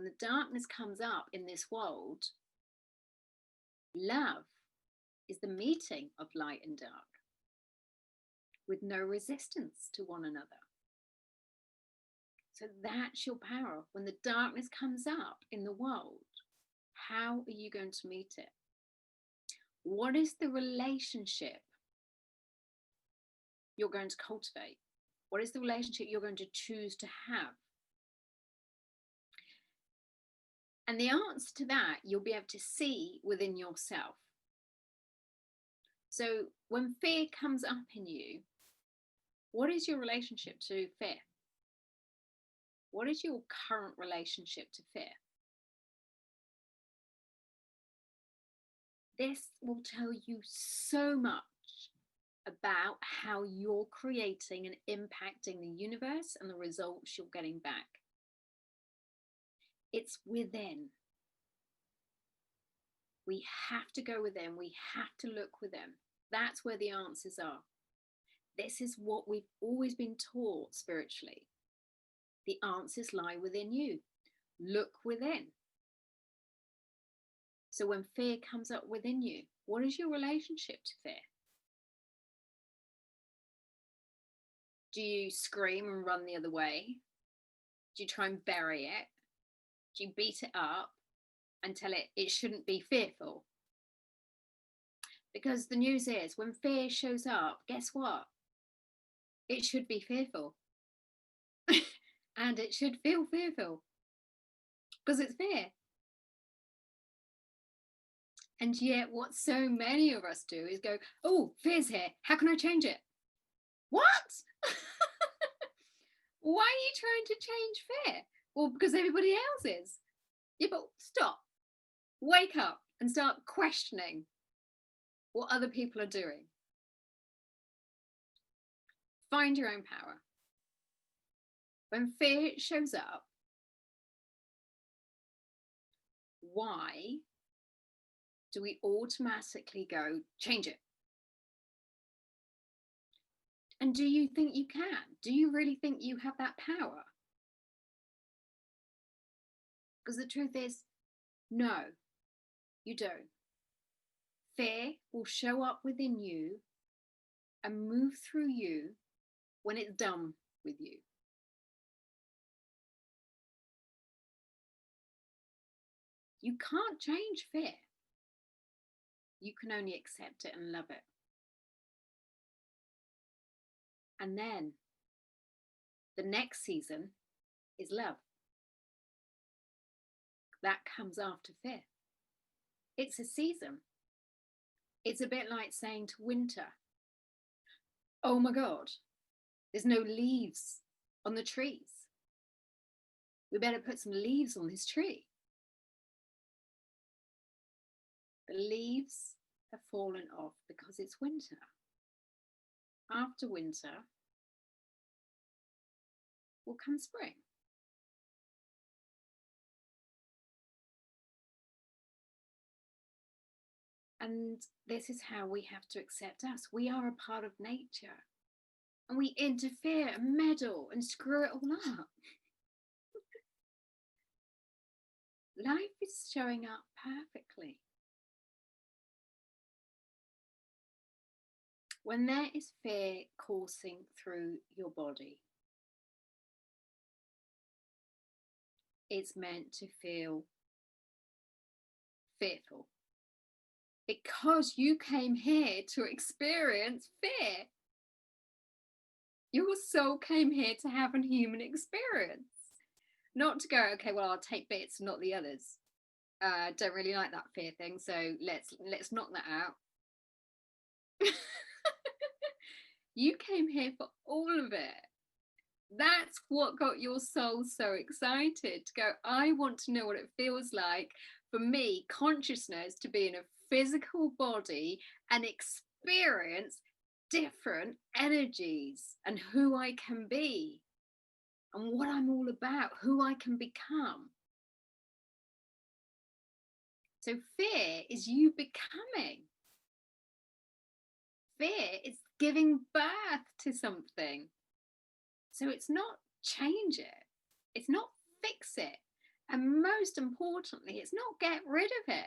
when the darkness comes up in this world, love is the meeting of light and dark with no resistance to one another. So that's your power. When the darkness comes up in the world, how are you going to meet it? What is the relationship you're going to cultivate? What is the relationship you're going to choose to have? And the answer to that, you'll be able to see within yourself. So when fear comes up in you, what is your relationship to fear? What is your current relationship to fear? This will tell you so much about how you're creating and impacting the universe and the results you're getting back. It's within. We have to go within. We have to look within. That's where the answers are. This is what we've always been taught spiritually. The answers lie within you. Look within. So when fear comes up within you, what is your relationship to fear? Do you scream and run the other way? Do you try and bury it? Do you beat it up and tell it shouldn't be fearful? Because the news is, when fear shows up, guess what? It should be fearful. And it should feel fearful. Because it's fear. And yet what so many of us do is go, oh, fear's here. How can I change it? What? Why are you trying to change fear? Well, because everybody else is. Yeah, but stop. Wake up and start questioning what other people are doing. Find your own power. When fear shows up, why do we automatically go, change it? And do you think you can? Do you really think you have that power? Because the truth is, no, you don't. Fear will show up within you and move through you when it's done with you. You can't change fear. You can only accept it and love it. And then the next season is love. That comes after fear. It's a season. It's a bit like saying to winter, oh my God, there's no leaves on the trees. We better put some leaves on this tree. The leaves have fallen off because it's winter. After winter will come spring. And this is how we have to accept us. We are a part of nature. And we interfere and meddle and screw it all up. Life is showing up perfectly. When there is fear coursing through your body, it's meant to feel fearful. Because you came here to experience fear. Your soul came here to have a human experience. Not to go, okay, well, I'll take bits, not the others. Don't really like that fear thing, so let's knock that out. You came here for all of it. That's what got your soul so excited to go, I want to know what it feels like for me, consciousness, to be in a physical body and experience different energies and who I can be and what I'm all about, who I can become. So fear is you becoming. Fear is giving birth to something. So it's not change it. It's not fix it. And most importantly, it's not get rid of it.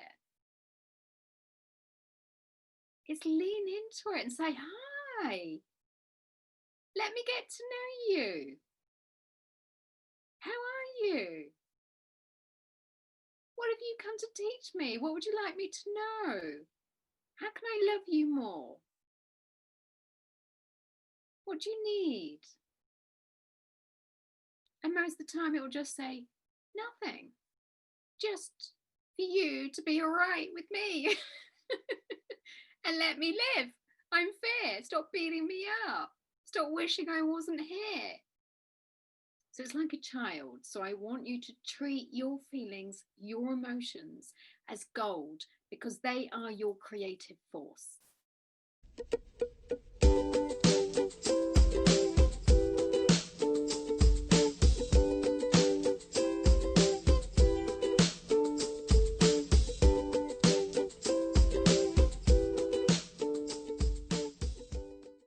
It's lean into it and say, hi, let me get to know you. How are you? What have you come to teach me? What would you like me to know? How can I love you more? What do you need? And most of the time it will just say, nothing. Just for you to be all right with me and let me live. I'm fair. Stop beating me up. Stop wishing I wasn't here. So it's like a child. So I want you to treat your feelings, your emotions as gold, because they are your creative force.